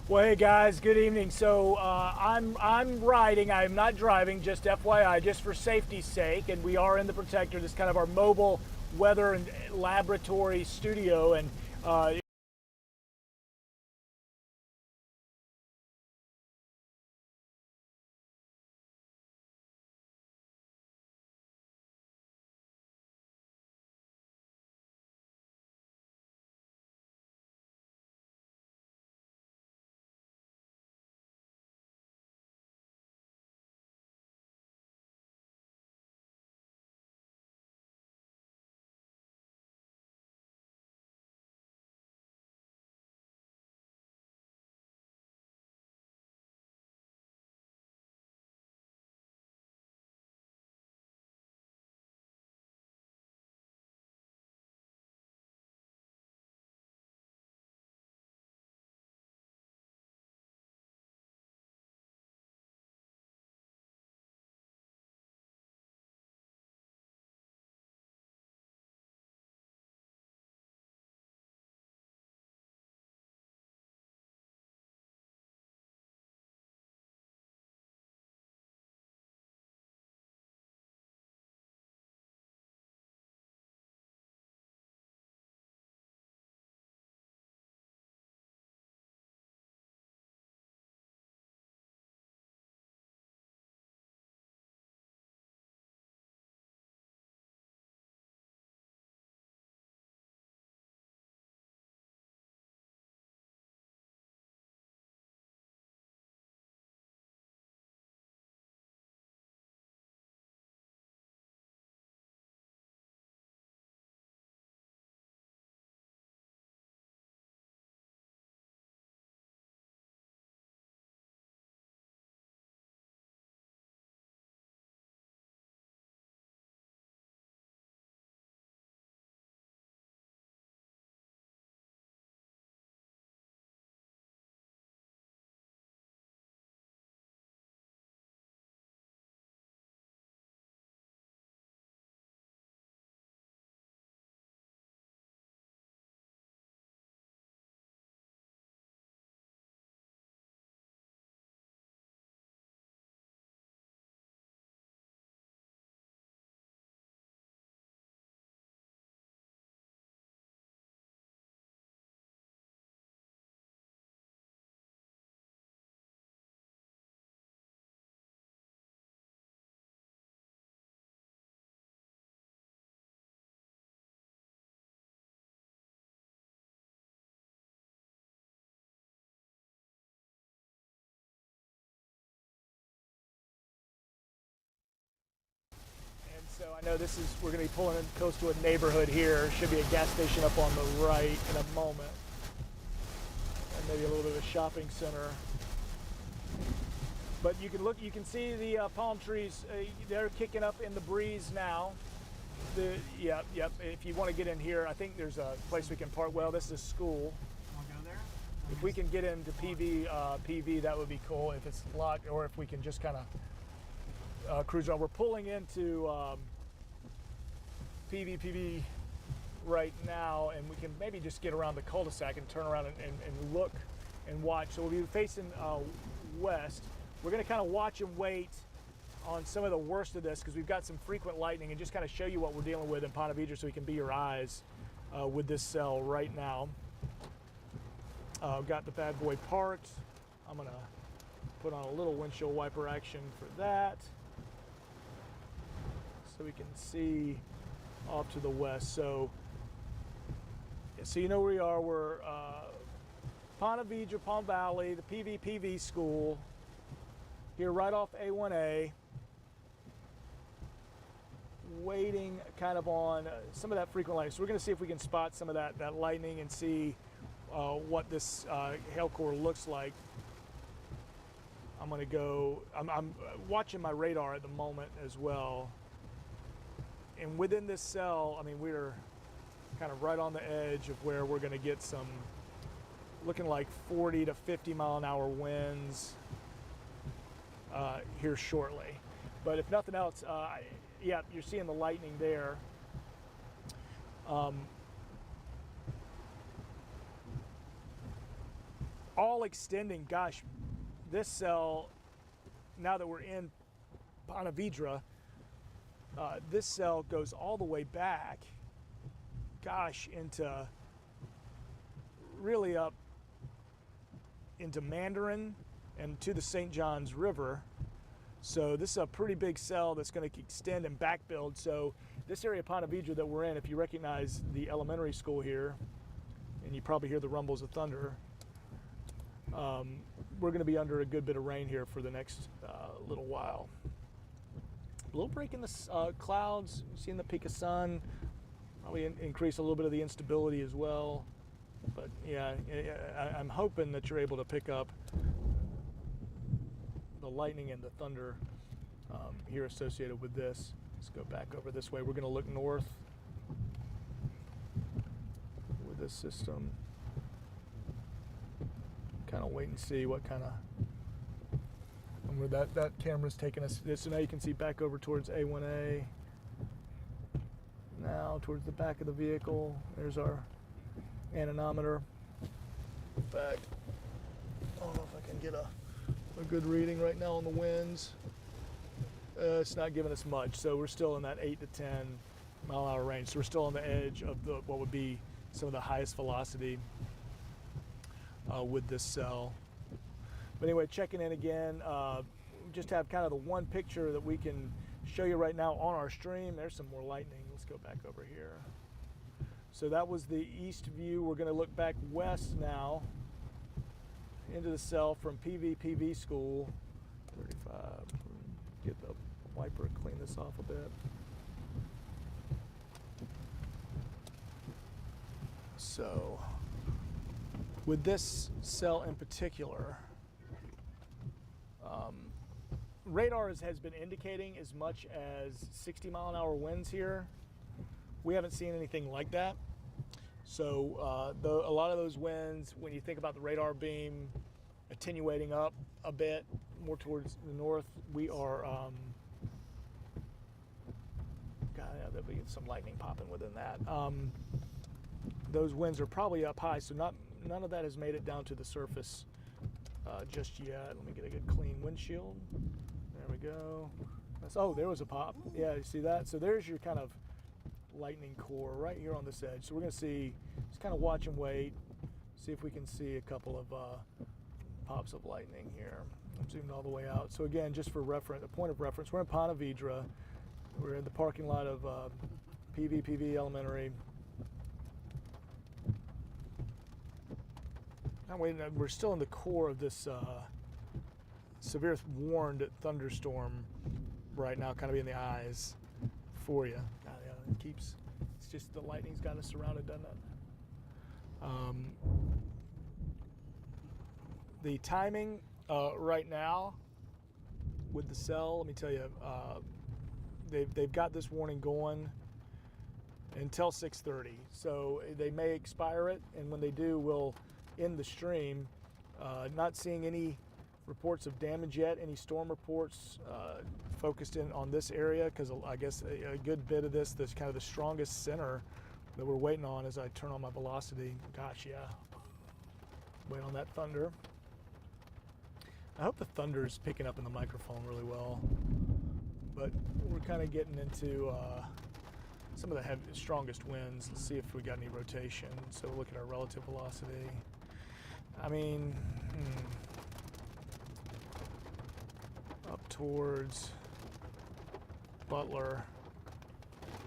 Well, hey guys, good evening. So I'm riding. I'm not driving. Just FYI, just for safety's sake. And we are in the Protector. This is kind of our mobile weather and laboratory studio. And so I know we're going to be pulling in close to a neighborhood here. Should be a gas station up on the right in a moment, and maybe a little bit of a shopping center. But you can see the palm trees. They're kicking up in the breeze now. Yep. If you want to get in here, I think there's a place we can park. Well, this is a school. Want to go there? If we can get into PV, that would be cool. If it's locked, or if we can just kind of cruise around. We're pulling into PV right now, and we can maybe just get around the cul-de-sac and turn around and look and watch. So we'll be facing west. We're going to kind of watch and wait on some of the worst of this because we've got some frequent lightning, and just kind of show you what we're dealing with in Ponte Vedra so we can be your eyes with this cell right now. Got the bad boy parked. I'm going to put on a little windshield wiper action for that so we can see off to the west. So you know where we are. We're Ponte Vedra, Palm Valley, the PV school here right off A1A, waiting kind of on some of that frequent lightning. So we're going to see if we can spot some of that lightning and see what this hail core looks like. I'm going to go, I'm watching my radar at the moment as well. And within this cell, I mean, we're kind of right on the edge of where we're going to get some, looking like 40 to 50 mile an hour winds here shortly. But if nothing else, yeah, you're seeing the lightning there. all extending. Gosh, this cell, now that we're in Ponte Vedra, this cell goes all the way back, gosh, into really up into Mandarin and to the St. Johns River. So this is a pretty big cell that's going to extend and back build. So this area of Ponte Vedra that we're in, if you recognize the elementary school here, and you probably hear the rumbles of thunder, we're going to be under a good bit of rain here for the next little while. A little break in the clouds, seeing the peak of sun, probably increase a little bit of the instability as well. But yeah, I'm hoping that you're able to pick up the lightning and the thunder here associated with this. Let's go back over this way. We're going to look north with this system. Kind of wait and see what kind of, and where that camera's taking us. So now you can see back over towards A1A. Now towards the back of the vehicle. There's our anemometer. In fact, I don't know if I can get a good reading right now on the winds. It's not giving us much, so we're still in that 8 to 10 mile an hour range. So we're still on the edge of what would be some of the highest velocity with this cell. But anyway, checking in again, just have kind of the one picture that we can show you right now on our stream. There's some more lightning. Let's go back over here. So that was the east view. We're going to look back west now into the cell from PV school. 35. Get the wiper and clean this off a bit. So with this cell in particular, radar has been indicating as much as 60 mile an hour winds here. We haven't seen anything like that. So a lot of those winds, when you think about the radar beam attenuating up a bit more towards the north, we are, there'll be some lightning popping within that. Those winds are probably up high, so none of that has made it down to the surface just yet. Let me get a good clean windshield. There we go. Oh, there was a pop. Yeah, you see that? So there's your kind of lightning core right here on this edge. So we're going to see, just kind of watch and wait, see if we can see a couple of pops of lightning here. I'm zoomed all the way out. So again, just for reference, a point of reference, we're in Ponte Vedra. We're in the parking lot of PV Elementary. We're still in the core of this severe warned thunderstorm right now, kind of in the eyes for you. God, yeah, it's just the lightning's got us surrounded, doesn't it? The timing right now with the cell, let me tell you, they've got this warning going until 6:30. So they may expire it, and when they do, we'll end the stream. Not seeing any reports of damage yet, any storm reports focused in on this area, because I guess a good bit of this kind of the strongest center that we're waiting on as I turn on my velocity. Gosh, yeah. Wait on that thunder. I hope the thunder is picking up in the microphone really well. But we're kind of getting into some of the strongest winds. Let's see if we got any rotation. So look at our relative velocity. I mean, up towards Butler.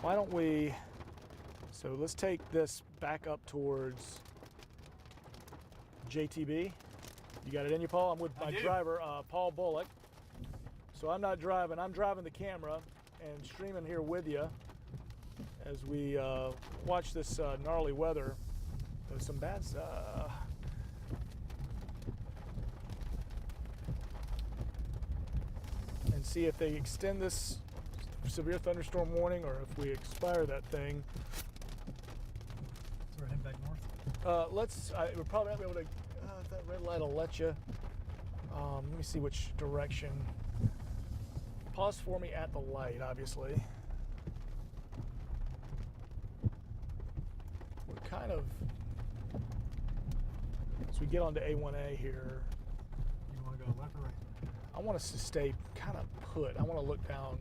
Why don't we, so let's take this back up towards JTB. You got it in you, Paul? I'm with my driver, Paul Bullock. So I'm not driving, I'm driving the camera and streaming here with you as we watch this gnarly weather. There's some bad and see if they extend this severe thunderstorm warning or if we expire that thing. So we're heading back north? We'll probably not be able to, if that red light will let you. Let me see which direction. Pause for me at the light, obviously. We're kind of As we get onto A1A here, You want to go left or right? I want us to stay kind of put. I want to look down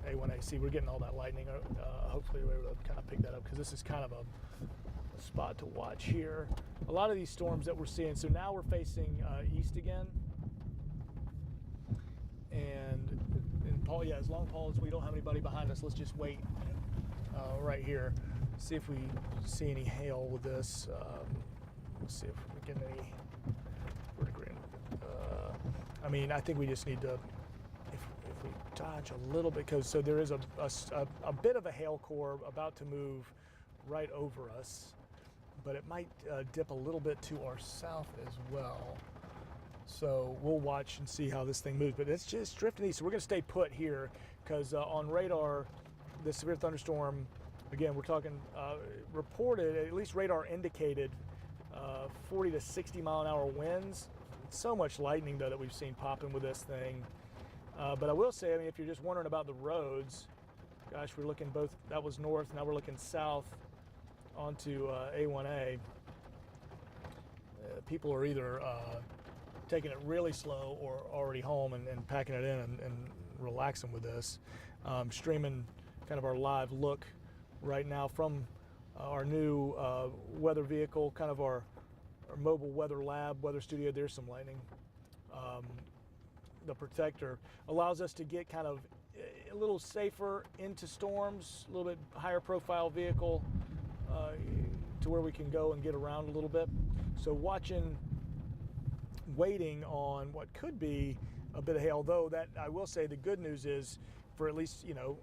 A1A. See, we're getting all that lightning. Hopefully we're able to kind of pick that up because this is kind of a spot to watch here. A lot of these storms that we're seeing, so now we're facing east again. And Paul, yeah, as long as we don't have anybody behind us, let's just wait right here. See if we see any hail with this. Let's see if we get any vertigrade. I mean, I think we just need to, if we dodge a little bit, because so there is a bit of a hail core about to move right over us, but it might dip a little bit to our south as well. So we'll watch and see how this thing moves, but it's just drifting east. So we're going to stay put here because on radar, the severe thunderstorm, again, we're talking reported, at least radar indicated 40 to 60 mile an hour winds. So much lightning though that we've seen popping with this thing. But I will say, I mean, if you're just wondering about the roads, gosh, we're looking both, that was north, now we're looking south onto A1A. People are either taking it really slow or already home and packing it in and relaxing with this. Streaming kind of our live look right now from our new weather vehicle, kind of our mobile weather lab, weather studio. There's some lightning. The Protector allows us to get kind of a little safer into storms, a little bit higher profile vehicle to where we can go and get around a little bit. So waiting on what could be a bit of hail, though that I will say the good news is for at least, you know,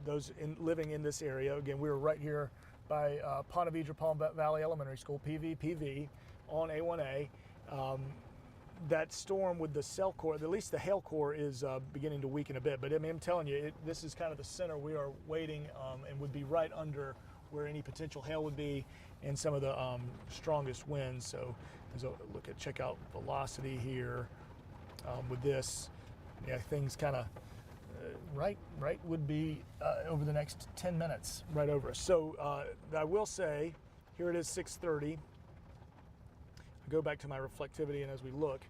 those living in this area. Again, we were right here by Ponte Vedra Palm Valley Elementary School, PV on A1A. That storm with the cell core, at least the hail core, is beginning to weaken a bit. But I mean, I'm telling you, this is kind of the center. We are waiting and would be right under where any potential hail would be and some of the strongest winds. So as a look at, check out velocity here with this. Yeah, things kind of right would be over the next 10 minutes right over us. So I will say, here it is 6:30. I go back to my reflectivity, and as we look,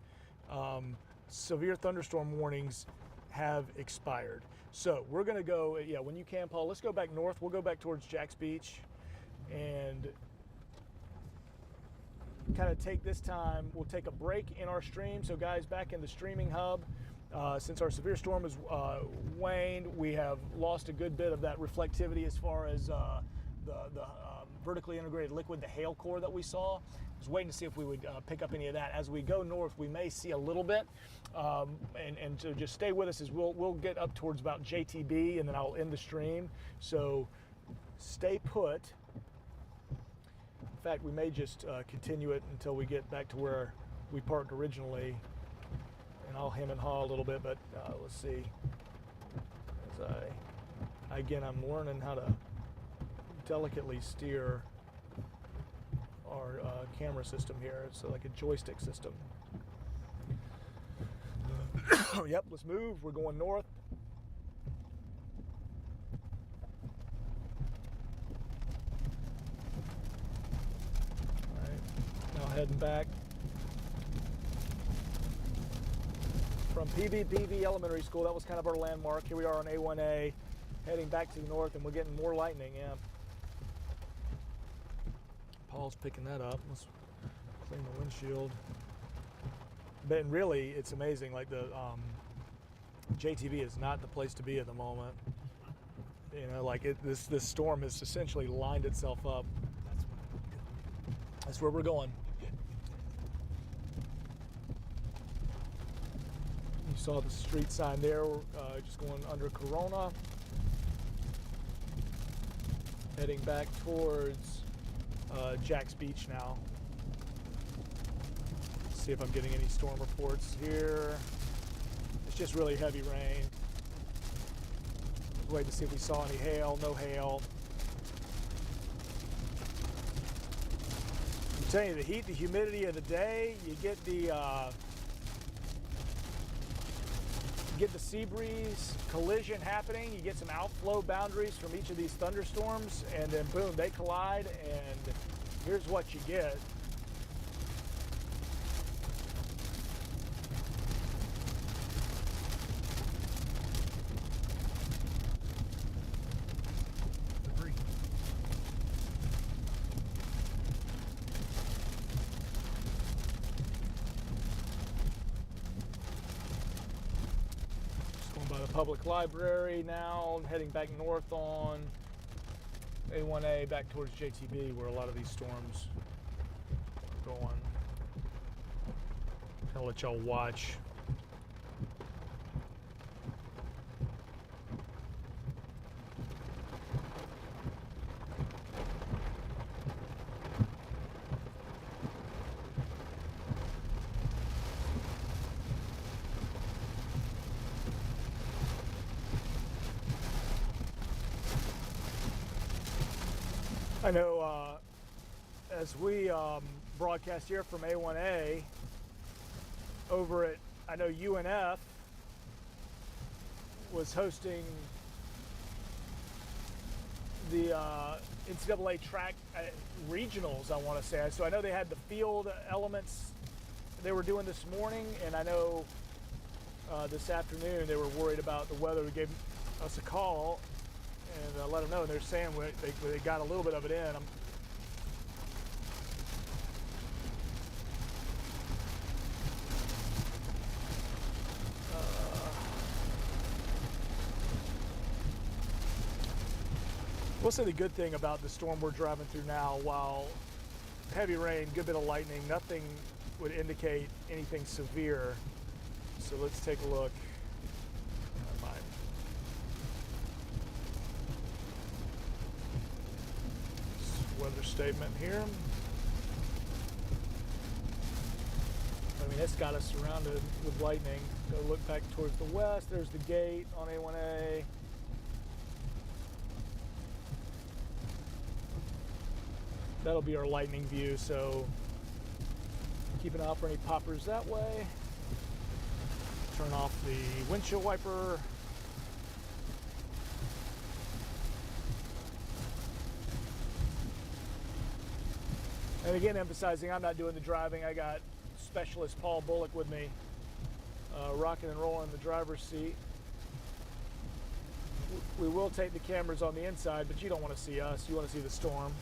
severe thunderstorm warnings have expired. So we're going to go, yeah, when you can, Paul, let's go back north. We'll go back towards Jack's Beach and kind of take this time. We'll take a break in our stream. So guys, back in the streaming hub, since our severe storm has waned, we have lost a good bit of that reflectivity as far as the vertically integrated liquid, the hail core that we saw. I was waiting to see if we would pick up any of that. As we go north, we may see a little bit, and so just stay with us as we'll get up towards about JTB, and then I'll end the stream. So stay put. In fact, we may just continue it until we get back to where we parked originally, and I'll hem and haw a little bit, but let's see. As I'm learning how to delicately steer our camera system here. It's like a joystick system. Yep, let's move. We're going north. All right, now heading back from PV Elementary School. That was kind of our landmark. Here we are on A1A, heading back to the north, and we're getting more lightning. Yeah. Paul's picking that up. Let's clean the windshield. But really, it's amazing. Like the JTB is not the place to be at the moment. You know, like this storm has essentially lined itself up. That's where we're going. You saw the street sign there. We're just going under Corona, heading back towards Jack's Beach now. Let's see if I'm getting any storm reports here. It's just really heavy rain. Wait to see if we saw any hail. No hail. I'm telling you, the heat, the humidity of the day, you get the sea breeze collision happening. You get some outflow boundaries from each of these thunderstorms, and then boom, they collide, and here's what you get. The public library now, heading back north on A1A back towards JTB where a lot of these storms are going. I'll let y'all watch. I know as we broadcast here from A1A over at, I know UNF was hosting the NCAA track regionals, I want to say. So I know they had the field elements they were doing this morning, and I know this afternoon they were worried about the weather. They gave us a call and let them know. And they're saying they got a little bit of it in. We'll say the good thing about the storm we're driving through now, while heavy rain, good bit of lightning, nothing would indicate anything severe. So let's take a look. Weather statement here. I mean, it's got us surrounded with lightning. Go look back towards the west. There's the gate on A1A. That'll be our lightning view, so keep an eye out for any poppers that way. Turn off the windshield wiper. And again, emphasizing I'm not doing the driving. I got specialist Paul Bullock with me, rocking and rolling in the driver's seat. We will take the cameras on the inside, but you don't want to see us. You want to see the storm.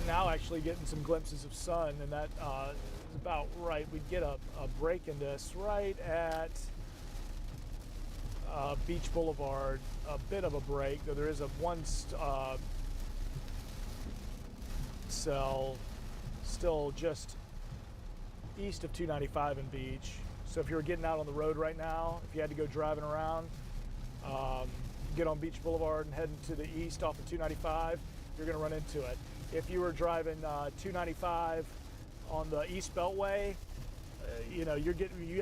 Now actually getting some glimpses of sun, and that is about right. We'd get a break in this right at Beach Boulevard, a bit of a break, though there is a one cell still just east of 295 and Beach. So if you were getting out on the road right now, if you had to go driving around, get on Beach Boulevard and heading to the east off of 295, you're going to run into it. If you were driving 295 on the East Beltway, you know,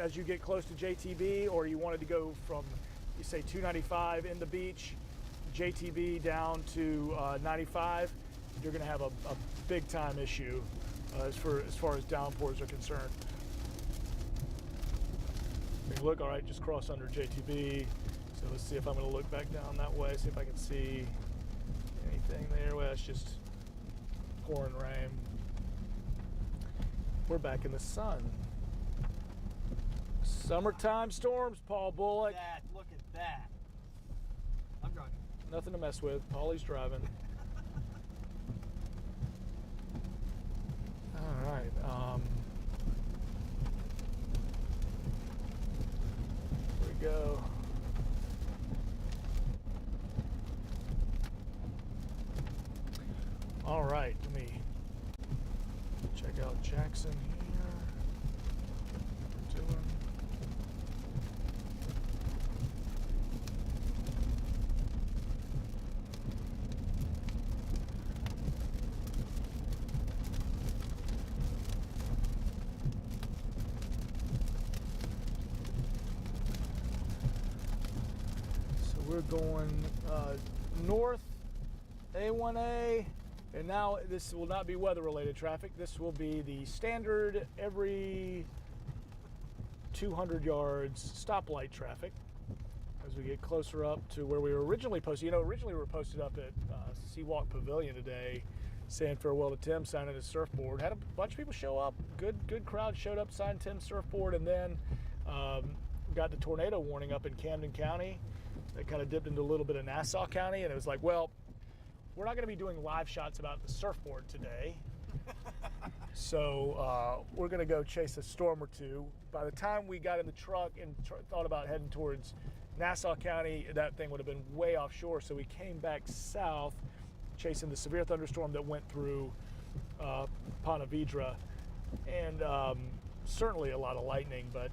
as you get close to JTB, or you wanted to go from, you say 295 in the Beach, JTB down to 95, you're going to have a big time issue as far as downpours are concerned. I mean, look, all right, just cross under JTB. So let's see if I'm going to look back down that way, see if I can see anything there. Well, it's just pouring rain. We're back in the sun. Summertime storms, Paul Bullock. Look at that. I'm driving. Nothing to mess with. Paulie's driving. All right. Here we go. All right, let me check out Jackson here. What we're doing. So we're going north A1A. And now this will not be weather-related traffic. This will be the standard every 200 yards stoplight traffic as we get closer up to where we were originally posted. You know, originally we were posted up at Seawalk Pavilion today. saying farewell to Tim, signing his surfboard. Had a bunch of people show up. Good crowd showed up, signed Tim's surfboard, and then got the tornado warning up in Camden County. That kind of dipped into a little bit of Nassau County, and it was like, well, we're not going to be doing live shots about the surfboard today. So we're going to go chase a storm or two. By the time we got in the truck and thought about heading towards Nassau County, that thing would have been way offshore. So we came back south, chasing the severe thunderstorm that went through Ponte Vedra, and certainly a lot of lightning, but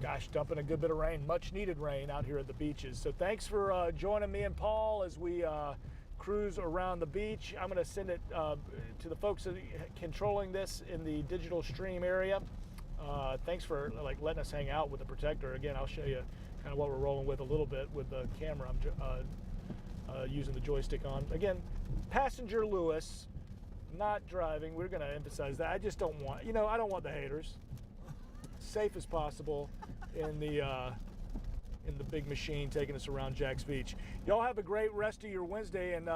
gosh, dumping a good bit of rain, much needed rain out here at the beaches. So thanks for joining me and Paul as we cruise around the beach. I'm going to send it to the folks controlling this in the digital stream area. Thanks for letting us hang out with the Protector. Again, I'll show you kind of what we're rolling with a little bit with the camera I'm using the joystick on. Again, passenger Lewis, not driving. We're going to emphasize that. I just don't want, I don't want the haters. Safe as possible in the big machine taking us around Jack's Beach. Y'all have a great rest of your Wednesday, and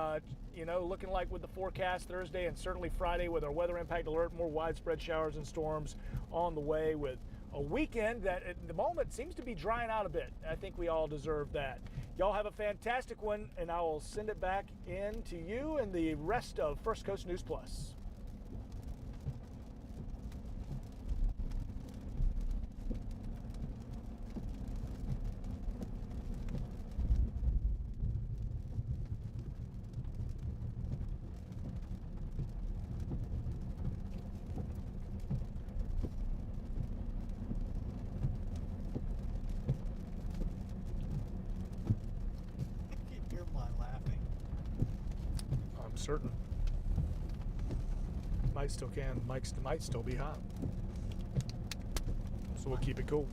looking like with the forecast Thursday and certainly Friday with our weather impact alert, more widespread showers and storms on the way, with a weekend that at the moment seems to be drying out a bit. I think we all deserve that. Y'all have a fantastic one, and I will send it back in to you and the rest of First Coast News Plus. Certain. Might still be hot. So we'll keep it cool.